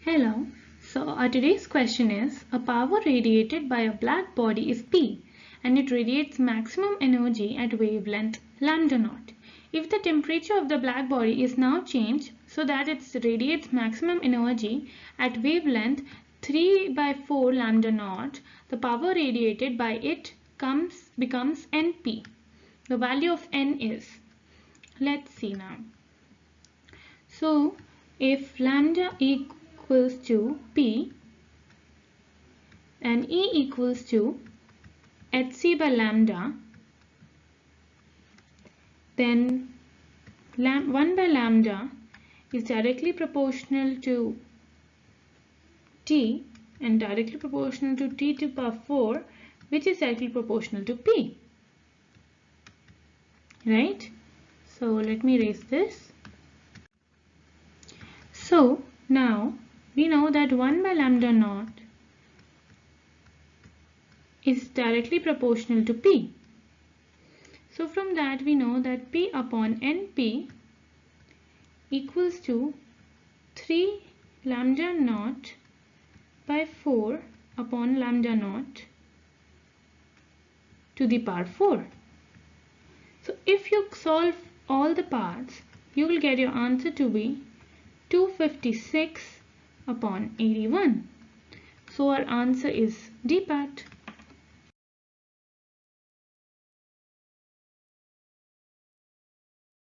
Hello. So our today's question is, a power radiated by a black body is P and it radiates maximum energy at wavelength lambda naught. If the temperature of the black body is now changed so that it radiates maximum energy at wavelength 3/4 lambda naught, the power radiated by it becomes Np. The value of N is, let's see now. So if lambda equals to P and E equals to hc by lambda, then 1 by lambda is directly proportional to T and directly proportional to T to the power 4, which is directly proportional to P. Right? So let me erase this. So now we know that 1 by lambda naught is directly proportional to P. So from that we know that P upon Np equals to 3 lambda naught by 4 upon lambda naught to the power 4. So if you solve all the parts, you will get your answer to be 256 upon 81. So our answer is D part.